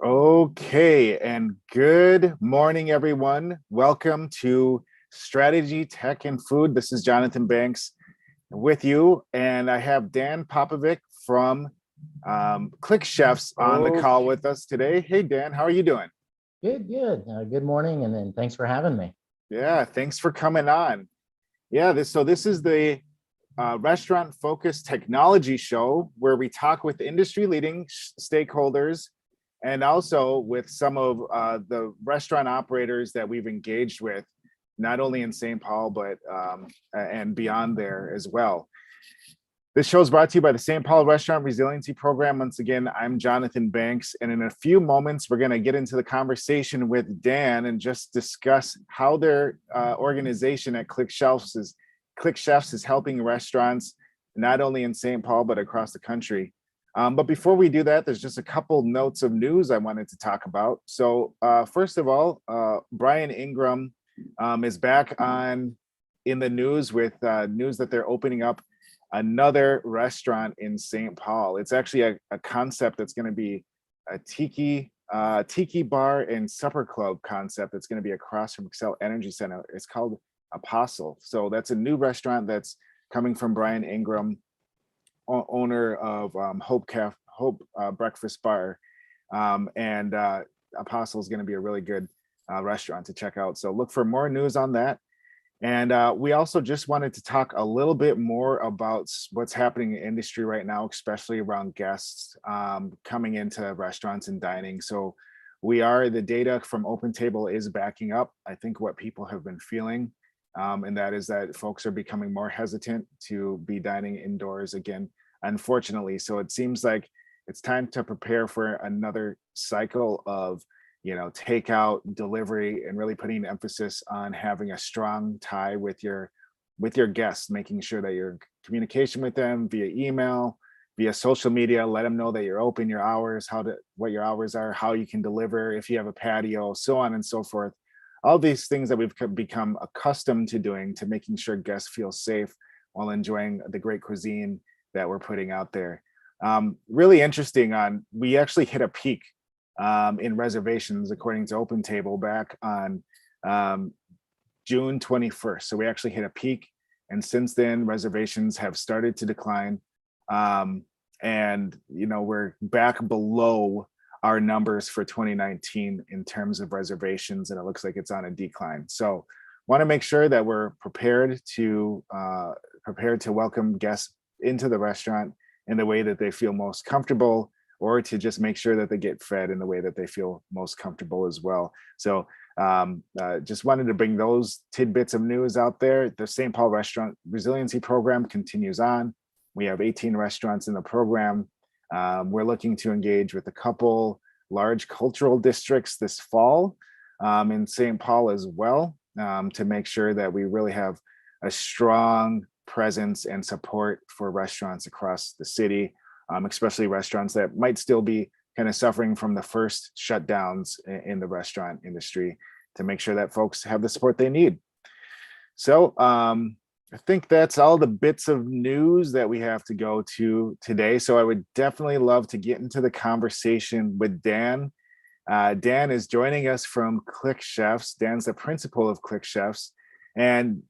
Okay, and good morning, everyone. Welcome to Strategy, Tech, and Food. This is Jonathan Banks with you, and I have Dan Popovic from Click Chefs on the Oh, call with us today. Hey, Dan, how are you doing? good, good. Good morning, and then thanks for having me. Yeah, thanks for coming on. Yeah, this is the restaurant focused technology show where we talk with industry leading stakeholders and also with some of the restaurant operators that we've engaged with, not only in St. Paul, but and beyond there as well. This show is brought to you by the St. Paul Restaurant Resiliency Program. Once again, I'm Jonathan Banks, and in a few moments, we're going to get into the conversation with Dan and just discuss how their organization at Click Chefs is helping restaurants not only in St. Paul but across the country. But before we do that, there's just a couple notes of news I wanted to talk about. So first of all, Brian Ingram is back on in the news with news that they're opening up another restaurant in St. Paul. It's actually a concept that's going to be a tiki bar and supper club concept that's going to be across from Excel Energy Center. It's called Apostle. So that's a new restaurant that's coming from Brian Ingram, owner of Hope Breakfast Bar, and Apostle is going to be a really good restaurant to check out. So look for more news on that. And we also just wanted to talk a little bit more about what's happening in industry right now, especially around guests coming into restaurants and dining. So the data from Open Table is backing up, I think, what people have been feeling. And that is that folks are becoming more hesitant to be dining indoors again, unfortunately. So it seems like it's time to prepare for another cycle of takeout, delivery, and really putting emphasis on having a strong tie with your guests, making sure that you're in communication with them via email, via social media. Let them know that you're open, your hours, what your hours are, how you can deliver, if you have a patio, so on and so forth. All these things that we've become accustomed to doing to making sure guests feel safe while enjoying the great cuisine that we're putting out there. Really interesting. We actually hit a peak in reservations, according to Open Table, back on um, June 21st. So we actually hit a peak. And since then, reservations have started to decline. And, we're back below our numbers for 2019 in terms of reservations. And it looks like it's on a decline. So want to make sure that we're prepared to welcome guests into the restaurant in the way that they feel most comfortable, or to just make sure that they get fed in the way that they feel most comfortable as well. So just wanted to bring those tidbits of news out there. The St. Paul Restaurant Resiliency Program continues on. We have 18 restaurants in the program. We're looking to engage with a couple large cultural districts this fall in St. Paul as well, to make sure that we really have a strong presence and support for restaurants across the city, especially restaurants that might still be kind of suffering from the first shutdowns in the restaurant industry, to make sure that folks have the support they need. So I think that's all the bits of news that we have to go to today. So I would definitely love to get into the conversation with Dan. Dan is joining us from Click Chefs. Dan's the principal of Click Chefs. And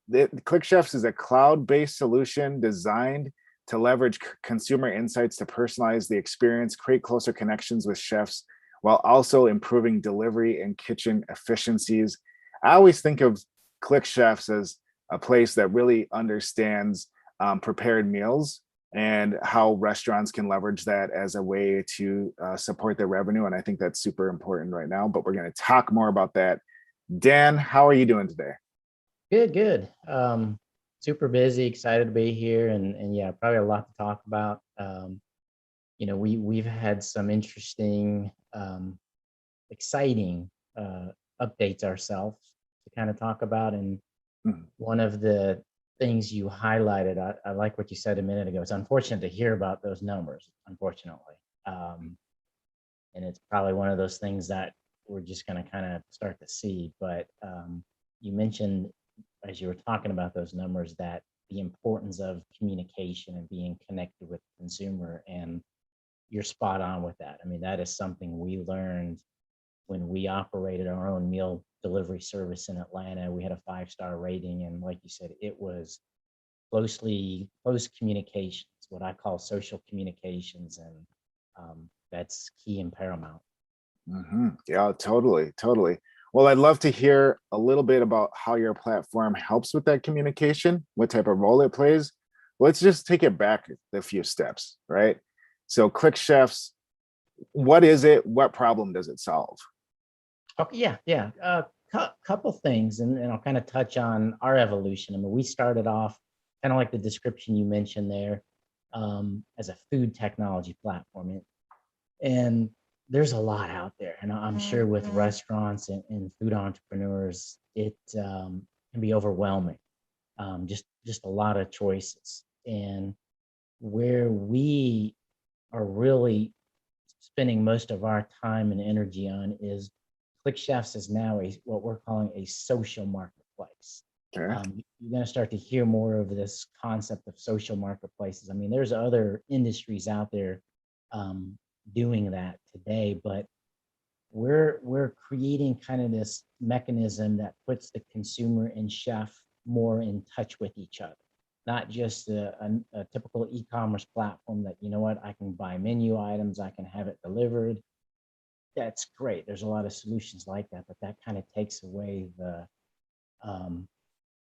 Click Chefs is a cloud-based solution designed to leverage consumer insights to personalize the experience, create closer connections with chefs, while also improving delivery and kitchen efficiencies. I always think of Click Chefs as a place that really understands prepared meals and how restaurants can leverage that as a way to support their revenue. And I think that's super important right now, but we're going to talk more about that. Dan, how are you doing today? Good, good. Super busy, excited to be here, and yeah, probably a lot to talk about. We've had some interesting, exciting updates ourselves to kind of talk about, and Mhm. one of the things you highlighted, I like what you said a minute ago. It's unfortunate to hear about those numbers, unfortunately. And it's probably one of those things that we're just going to kind of start to see. But you mentioned, as you were talking about those numbers, that the importance of communication and being connected with the consumer. And you're spot on with that. I mean, that is something we learned when we operated our own meal delivery service in Atlanta. We had a 5-star rating, and like you said, it was close communications, what I call social communications, and that's key and paramount. Yeah, totally, totally. Well, I'd love to hear a little bit about how your platform helps with that communication, what type of role it plays. Let's just take it back a few steps, right? So, Click Chefs, what is it? What problem does it solve? Okay, yeah. Couple things, and I'll kind of touch on our evolution. I mean, we started off kind of like the description you mentioned there, as a food technology platform. And there's a lot out there. And I'm sure with restaurants and food entrepreneurs, it can be overwhelming. Just a lot of choices. And where we are really spending most of our time and energy on is ClickChefs is now what we're calling a social marketplace. Okay. You're going to start to hear more of this concept of social marketplaces. I mean, there's other industries out there doing that today, but we're creating kind of this mechanism that puts the consumer and chef more in touch with each other, not just a typical e-commerce platform that, you know what, I can buy menu items, I can have it delivered. That's great. There's a lot of solutions like that, but that kind of takes away um,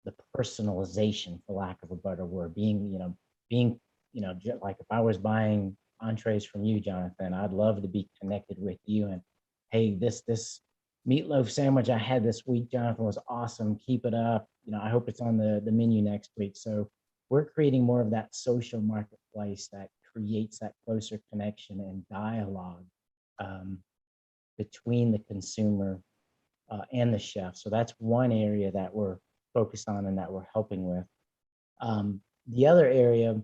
the personalization, for lack of a better word, being, like if I was buying entrees from you, Jonathan, I'd love to be connected with you. And hey, this meatloaf sandwich I had this week, Jonathan, was awesome. Keep it up. I hope it's on the menu next week. So we're creating more of that social marketplace that creates that closer connection and dialogue between the consumer and the chef. So that's one area that we're focused on and that we're helping with. The other area,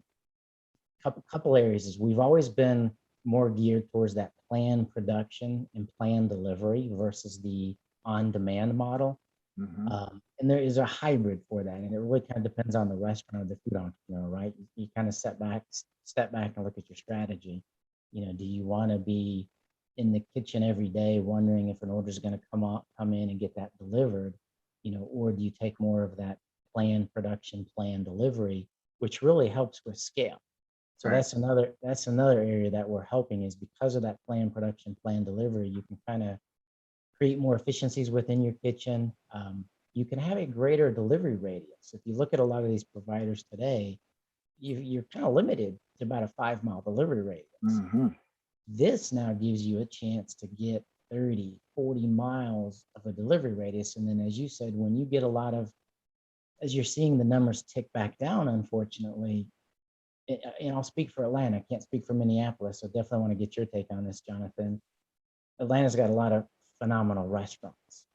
couple areas, is we've always been more geared towards that planned production and planned delivery versus the on-demand model. And there is a hybrid for that, and it really kind of depends on the restaurant or the food entrepreneur, right? You kind of step back and look at your strategy. Do you want to be in the kitchen every day wondering if an order is going to come in and get that delivered, or do you take more of that planned production, planned delivery, which really helps with scale. So Right. that's another area that we're helping, is because of that planned production, planned delivery, you can kind of create more efficiencies within your kitchen. You can have a greater delivery radius. If you look at a lot of these providers today, you're kind of limited to about a 5-mile delivery radius. This now gives you a chance to get 30, 40 miles of a delivery radius. And then, as you said, when you get as you're seeing the numbers tick back down, unfortunately, and I'll speak for Atlanta, I can't speak for Minneapolis, so definitely want to get your take on this, Jonathan. Atlanta's got a lot of phenomenal restaurants.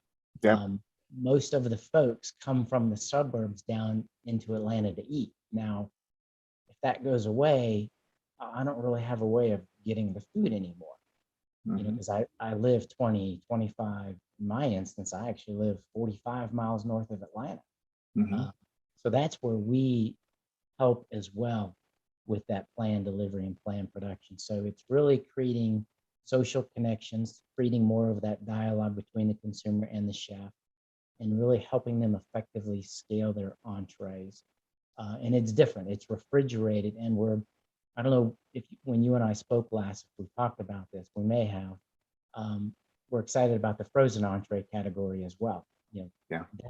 Yeah. Most of the folks come from the suburbs down into Atlanta to eat. Now, if that goes away, I don't really have a way of getting the food anymore. Because I live 20, 25, in my instance, I actually live 45 miles north of Atlanta. So that's where we help as well with that planned delivery and planned production. So it's really creating social connections, creating more of that dialogue between the consumer and the chef, and really helping them effectively scale their entrees. And it's different. It's refrigerated, and I don't know if when you and I spoke last, if we talked about this, we may have. We're excited about the frozen entree category as well.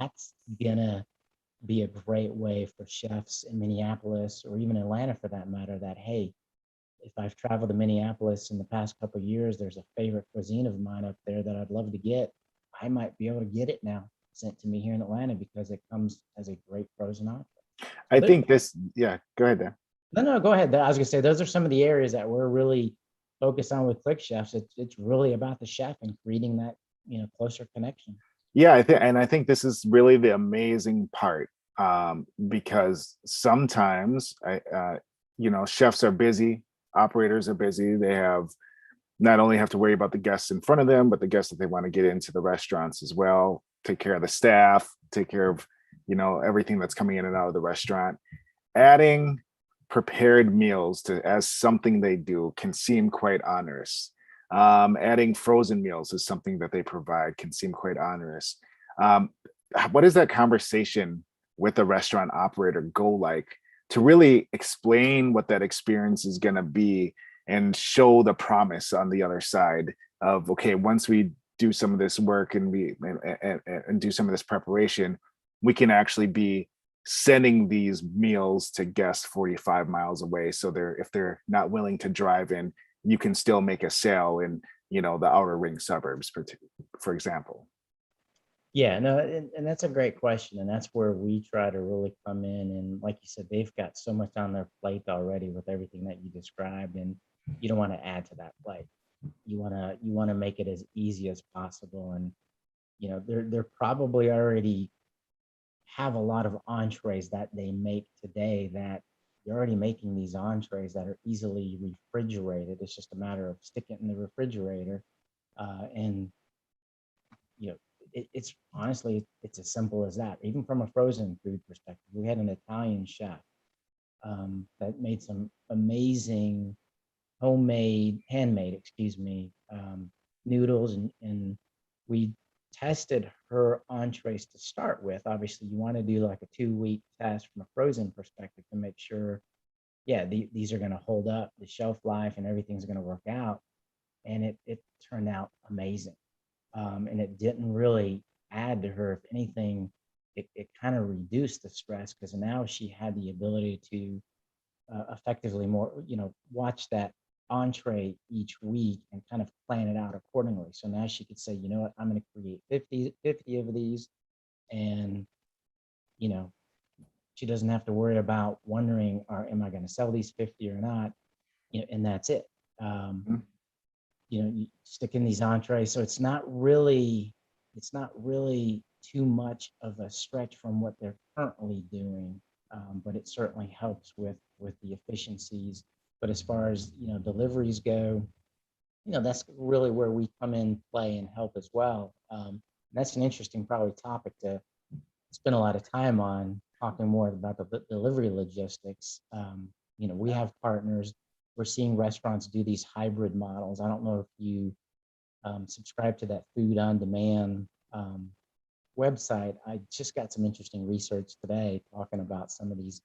That's gonna be a great way for chefs in Minneapolis, or even Atlanta for that matter, that, hey, if I've traveled to Minneapolis in the past couple of years, there's a favorite cuisine of mine up there that I'd love to get. I might be able to get it now sent to me here in Atlanta because it comes as a great frozen entree. I think yeah, go ahead there. No, go ahead. I was gonna say, those are some of the areas that we're really focused on with Click Chefs. It's really about the chef and creating that, closer connection. Yeah, I think this is really the amazing part, because sometimes chefs are busy, operators are busy. They not only have to worry about the guests in front of them, but the guests that they want to get into the restaurants as well, take care of the staff, take care of everything that's coming in and out of the restaurant. Adding prepared meals to as something they do can seem quite onerous. Adding frozen meals is something that they provide can seem quite onerous. Um, what does that conversation with the restaurant operator go like to really explain what that experience is going to be and show the promise on the other side of, okay, once we do some of this work and and do some of this preparation, we can actually be sending these meals to guests 45 miles away, so they're, if they're not willing to drive in, you can still make a sale in, you know, the outer ring suburbs, for example. Yeah, no, and that's a great question. And that's where we try to really come in. And like you said, they've got so much on their plate already with everything that you described. And you don't want to add to that plate. You want to make it as easy as possible. And they're probably already have a lot of entrees that they make today that they're already making these entrees that are easily refrigerated. It's just a matter of sticking it in the refrigerator. And it's honestly, it's as simple as that. Even from a frozen food perspective, we had an Italian chef that made some amazing handmade, excuse me, noodles, and we tested her entrees to start with. Obviously, you want to do like a 2-week test from a frozen perspective to make sure, yeah, these are going to hold up, the shelf life and everything's going to work out. And it turned out amazing. And it didn't really add to her. If anything, it kind of reduced the stress because now she had the ability to effectively watch that entree each week and kind of plan it out accordingly. So now she could say, you know what, I'm going to create 50 of these. And, you know, she doesn't have to worry about wondering, or am I going to sell these 50 or not? And that's it. Mhm. You stick in these entrees. So it's not really too much of a stretch from what they're currently doing. But it certainly helps with the efficiencies. But as far as deliveries go, that's really where we come in play and help as well. That's an interesting probably topic to spend a lot of time on, talking more about the delivery logistics. We have partners. We're seeing restaurants do these hybrid models. I don't know if you subscribe to that food on demand website. I just got some interesting research today talking about some of these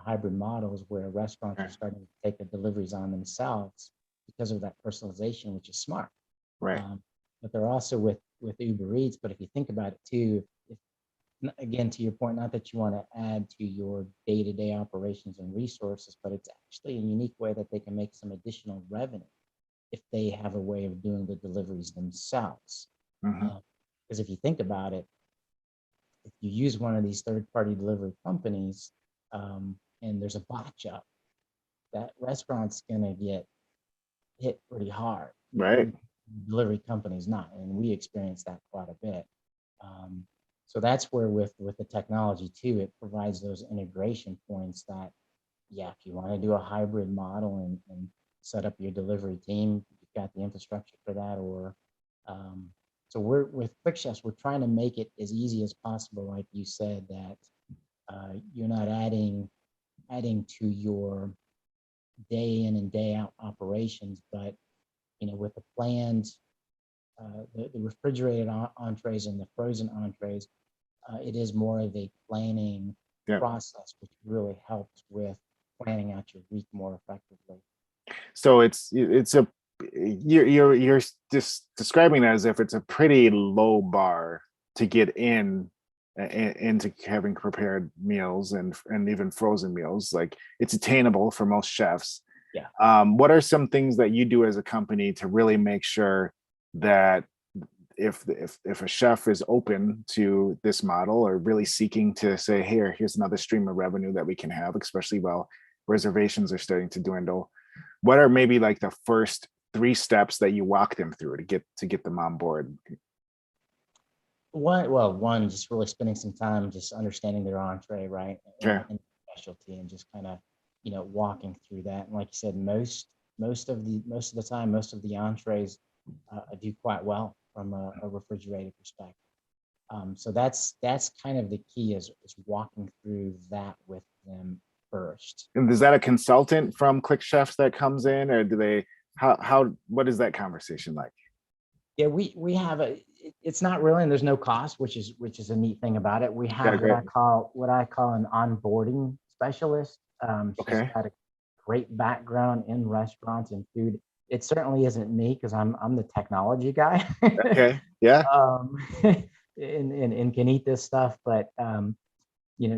hybrid models where restaurants are starting to take the deliveries on themselves because of that personalization, which is smart. Right. But they're also with Uber Eats. But if you think about it too, if again, to your point, not that you want to add to your day-to-day operations and resources, but it's actually a unique way that they can make some additional revenue if they have a way of doing the deliveries themselves. Mhm. Because if you think about it, if you use one of these third-party delivery companies, and there's a botch up, that restaurant's gonna get hit pretty hard. Right. Delivery companies not, and we experience that quite a bit. Um, so that's where with the technology too, it provides those integration points that, yeah, if you want to do a hybrid model and set up your delivery team, you've got the infrastructure for that. Or so we're with Quick Chefs, we're trying to make it as easy as possible, like you said, that you're not adding to your day in and day out operations, but with the planned the refrigerated entrees and the frozen entrees, it is more of a planning Yeah. process, which really helps with planning out your week more effectively. So it's a, you're just describing it as if it's a pretty low bar to get into having prepared meals and even frozen meals. Like, it's attainable for most chefs. Yeah. What are some things that you do as a company to really make sure that if a chef is open to this model or really seeking to say, here's another stream of revenue that we can have, especially while reservations are starting to dwindle, what are maybe like the first 3 steps that you walk them through to get them on board? One, just really spending some time just understanding their entree, right, Sure. and specialty, and just kind of walking through that. And like you said, most of the time, most of the entrees do quite well from a refrigerated perspective. So that's kind of the key is walking through that with them first. And is that a consultant from ClickChefs that comes in, or do they, what is that conversation like? Yeah, we have it's not really, and there's no cost, which is a neat thing about it. We Yeah, have great. what I call an onboarding specialist. She's Okay. got a great background in restaurants and food. It certainly isn't me because I'm the technology guy. Okay. Yeah. um, and can eat this stuff, but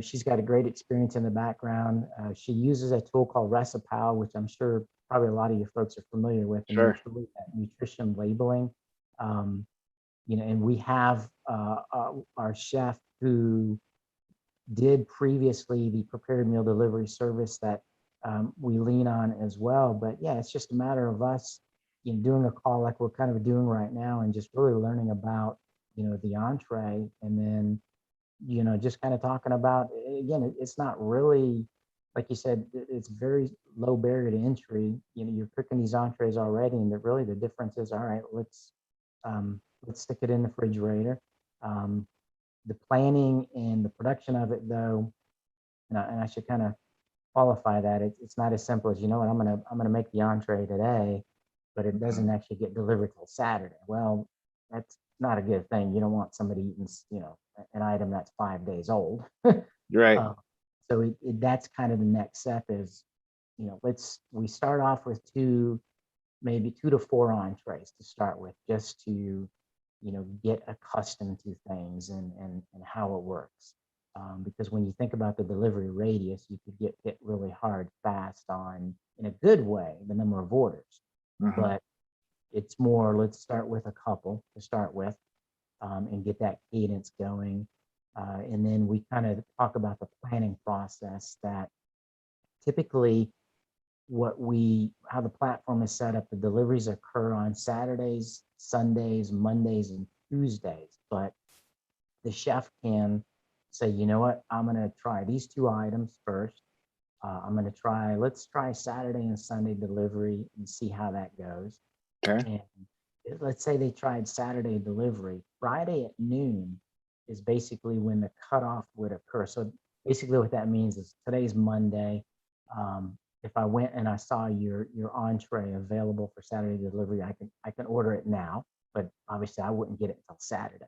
she's got a great experience in the background. She uses a tool called Recipal, which I'm sure probably a lot of you folks are familiar with, and Sure. nutrition labeling. Um, and we have our chef who did previously the prepared meal delivery service that we lean on as well. But yeah, it's just a matter of us, doing a call like we're kind of doing right now, and just really learning about, the entree, and then, just kind of talking about, again, it's not really, like you said, it's very low barrier to entry. You're cooking these entrees already, and really the difference is, all right, let's stick it in the refrigerator. Um, the planning and the production of it, though, and I should kind of qualify that it's not as simple as, what, I'm gonna make the entree today, but it doesn't actually get delivered till Saturday. Well, that's not a good thing. You don't want somebody eating, an item that's 5 days old. You're right. Uh, so that's kind of the next step is, we start off with maybe 2 to 4 entrees to start with, just to, get accustomed to things and how it works. Because when you think about the delivery radius, you could get hit really hard fast on, in a good way, the number of orders. Mhm. But it's more, let's start with a couple to start with, and get that cadence going. And then we kind of talk about the planning process that typically how the platform is set up, the deliveries occur on Saturdays, Sundays, Mondays, and Tuesdays. But the chef can say, you know what, I'm going to try these 2 items first. Let's try Saturday and Sunday delivery and see how that goes. Okay. And let's say they tried Saturday delivery. Friday at noon is basically when the cutoff would occur. So basically what that means is today's Monday. If I went and I saw your entree available for Saturday delivery, I can order it now, but obviously I wouldn't get it until Saturday.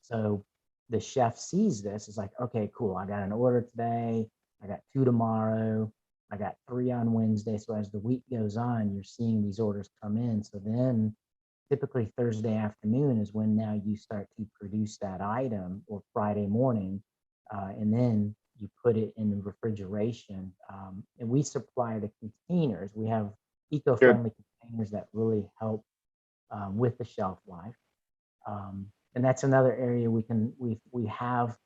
So the chef sees this, is like, okay, cool. I got an order today. I got 2 tomorrow. I got 3 on Wednesday. So as the week goes on, you're seeing these orders come in. So then typically Thursday afternoon is when now you start to produce that item, or Friday morning. And then you put it in the refrigeration. And we supply the containers. We have Good. eco-friendly containers that really help with the shelf life. And that's another area we have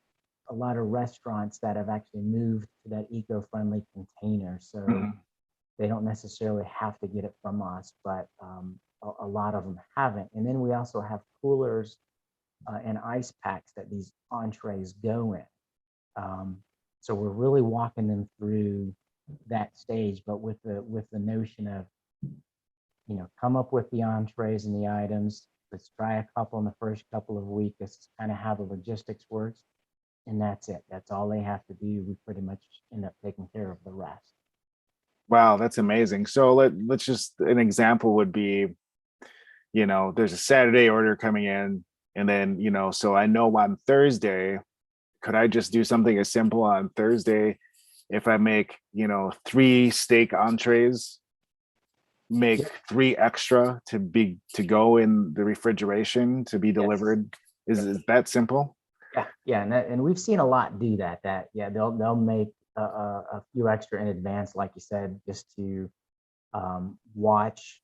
a lot of restaurants that have actually moved to that eco-friendly container. So Mhm. they don't necessarily have to get it from us, but a lot of them haven't. And then we also have coolers and ice packs that these entrees go in. So we're really walking them through that stage, but with the notion of, come up with the entrees and the items. Let's try a couple in the first couple of weeks. That's kind of how the logistics works. And that's it. That's all they have to do. We pretty much end up taking care of the rest. Wow, that's amazing. So let's just, an example would be, there's a Saturday order coming in, and then, so I know on Thursday, could I just do something as simple on Thursday? If I make, 3 steak entrees, make Yep. 3 extra to go in the refrigeration to be Yes. delivered. Is Yep. it that simple? Yeah, and we've seen a lot do that. Yeah, they'll make a few extra in advance, like you said, just to watch.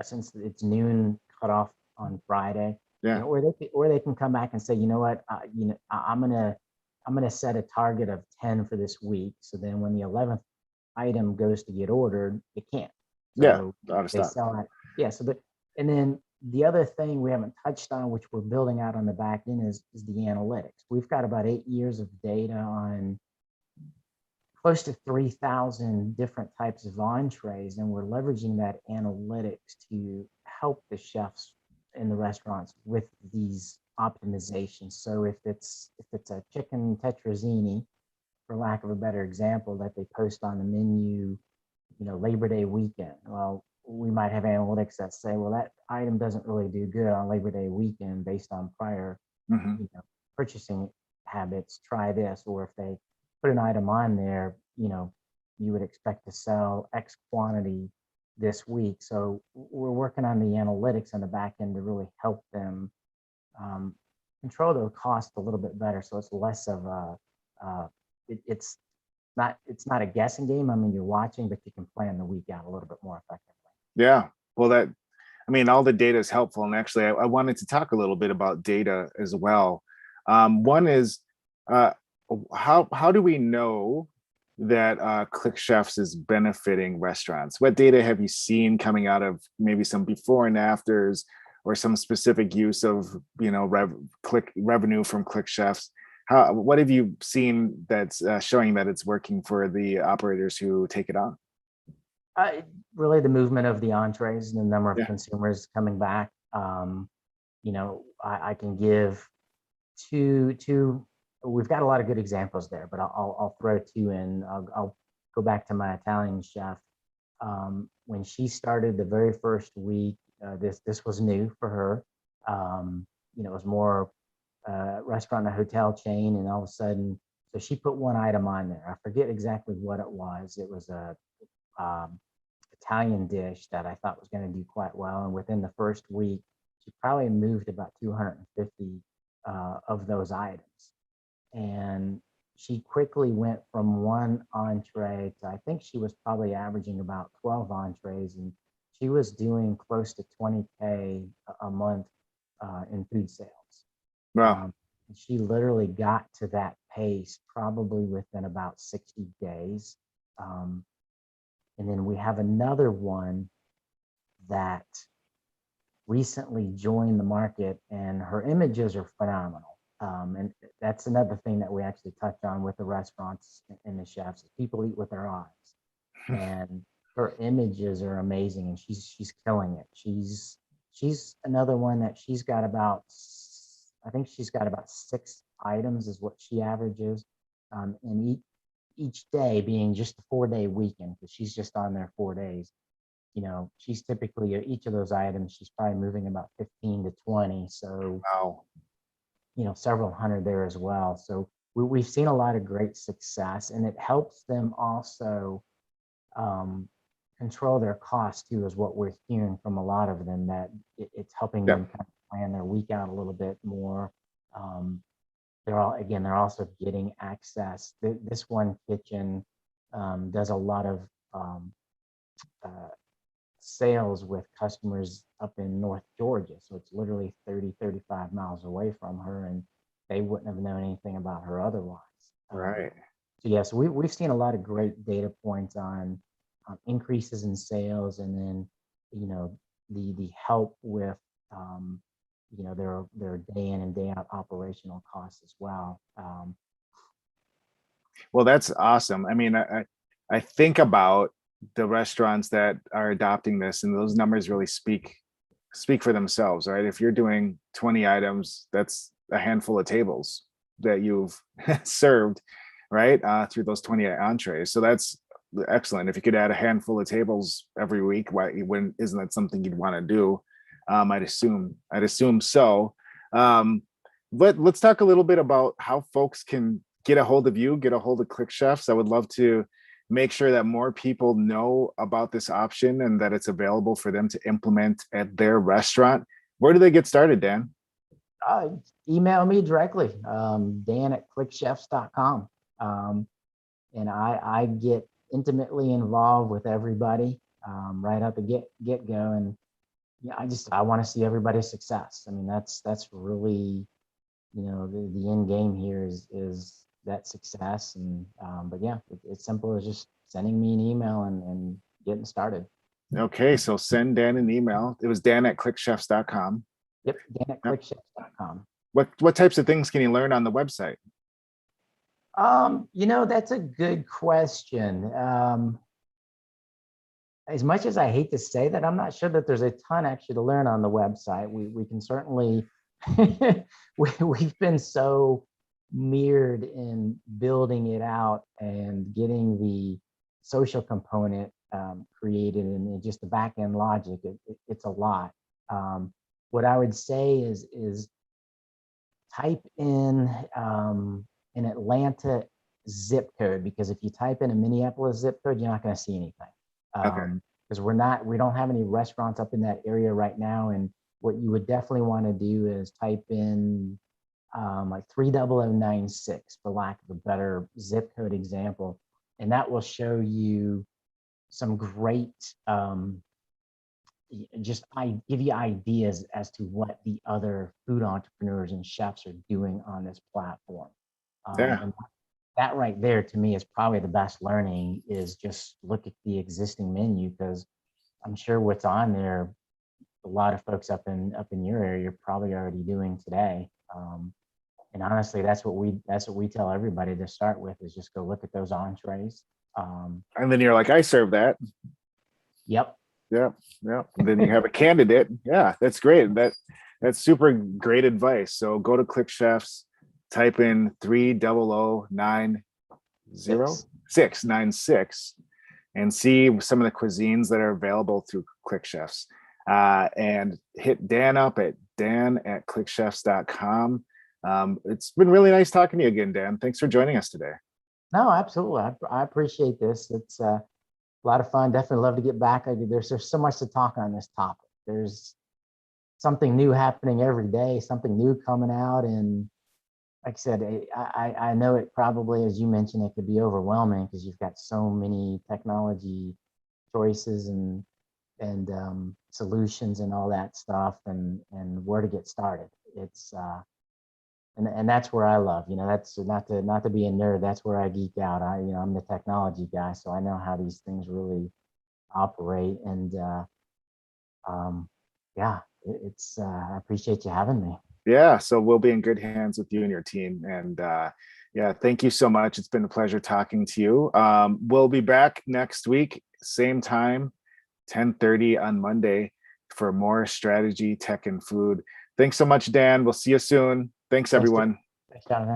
Since it's noon cut off on Friday, Yeah. or they can come back and say, you know what, I'm gonna set a target of 10 for this week. So then when the 11th item goes to get ordered, it can't. Yeah. So Out of they stock. sell it. Yeah. And then the other thing we haven't touched on, which we're building out on the back end, is the analytics. We've got about 8 years of data on close to 3,000 different types of entrees, and we're leveraging that analytics to help the chefs in the restaurants with these optimizations. So if it's a chicken tetrazzini, for lack of a better example, that they post on the menu, Labor Day weekend. Well, we might have analytics that say, well, that item doesn't really do good on Labor Day weekend based on prior, Mhm. purchasing habits. Try this. Or if they put an item on there, you would expect to sell X quantity this week. So we're working on the analytics on the back end to really help them um, control their cost a little bit better. So it's less of a, it's not a guessing game. I mean, you're watching, but you can plan the week out a little bit more effectively. Yeah. Well, I mean, all the data is helpful. And actually, I wanted to talk a little bit about data as well. One is, uh, how do we know that ClickChefs is benefiting restaurants? What data have you seen coming out of maybe some before and afters, or some specific use of click revenue from ClickChefs? What have you seen that's showing that it's working for the operators who take it on? Uh, Really, the movement of the entrees and the number of Yeah. consumers coming back. I can give two. We've got a lot of good examples there, but I'll throw two in. I'll go back to my Italian chef. When she started the very first week, this was new for her. It was more restaurant, a hotel chain, and all of a sudden, so she put one item on there. I forget exactly what it was. It was a um, Italian dish that I thought was going to do quite well. And within the first week, she probably moved about 250 of those items. And she quickly went from one entree to, I think she was probably averaging about 12 entrees. And she was doing close to 20K a month in food sales. Well, Um, she literally got to that pace probably within about 60 days. Um, and then we have another one that recently joined the market, and her images are phenomenal. And that's another thing that we actually touch on with the restaurants and the chefs. People eat with their eyes, and her images are amazing, and she's killing it. She's another one that she's got about, I think she's got about 6 items is what she averages, and each day being just a 4-day weekend, because she's just on there 4 days. She's typically each of those items, she's probably moving about 15 to 20. So, wow. several hundred there as well. So we've seen a lot of great success, and it helps them also um, control their costs too, is what we're hearing from a lot of them, that it's helping Yeah. them kind of plan their week out a little bit more. Um, they're also getting access. This one kitchen does a lot of uh, sales with customers up in North Georgia. So it's literally 30, 35 miles away from her, and they wouldn't have known anything about her otherwise. Right. So yes, we've seen a lot of great data points on increases in sales, and then, the help with, their day in and day out operational costs as well. Well, that's awesome. I mean, I think about the restaurants that are adopting this, and those numbers really speak for themselves, right? If you're doing 20 items, that's a handful of tables that you've served, right? Through those 20 entrees. So that's excellent. If you could add a handful of tables every week, why when isn't that something you'd want to do? I'd assume so. Let's talk a little bit about how folks can get a hold of you, get a hold of ClickChefs. I would love to make sure that more people know about this option and that it's available for them to implement at their restaurant. Where do they get started, Dan? Uh, Email me directly, dan@clickchefs.com. And I get intimately involved with everybody right at the get go. And I want to see everybody's success. I mean, that's really, the end game here is that success. And but yeah, it's simple as just sending me an email and getting started. Okay, so send Dan an email. It was dan@clickchefs.com. Yep, dan@clickchefs.com. What types of things can you learn on the website? That's a good question. As much as I hate to say that, I'm not sure that there's a ton actually to learn on the website. We can certainly we've been so mirrored in building it out and getting the social component created and just the back end logic. It's a lot. What I would say is type in an Atlanta zip code, because if you type in a Minneapolis zip code, you're not going to see anything. Okay. Because we don't have any restaurants up in that area right now. And what you would definitely want to do is type in like 30096, for lack of a better zip code example. And that will show you some great, give you ideas as to what the other food entrepreneurs and chefs are doing on this platform. Yeah. And that right there to me is probably the best learning, is just look at the existing menu, because I'm sure what's on there, a lot of folks up in your area are probably already doing today. And honestly, that's what we tell everybody to start with, is just go look at those entrees. And then you're like, I serve that. Yep. Yeah. Yeah. And then you have a candidate. Yeah, that's great. That's super great advice. So go to ClickChefs, type in 30096 and see some of the cuisines that are available through ClickChefs. And hit Dan up at dan@clickchefs.com. It's been really nice talking to you again, Dan. Thanks for joining us today. No, absolutely. I appreciate this. It's a lot of fun. Definitely love to get back. There's so much to talk on this topic. There's something new happening every day, something new coming out. And like I said, I know it probably, as you mentioned, it could be overwhelming because you've got so many technology choices and solutions and all that stuff, and where to get started. It's and that's where I love, that's not to be a nerd. That's where I geek out. I'm the technology guy, so I know how these things really operate. And yeah, it's I appreciate you having me. Yeah, so we'll be in good hands with you and your team. And yeah, thank you so much. It's been a pleasure talking to you. We'll be back next week, same time, 10:30 on Monday, for more strategy, tech, and food. Thanks so much, Dan. We'll see you soon. Thanks, everyone. Thanks, Jonathan.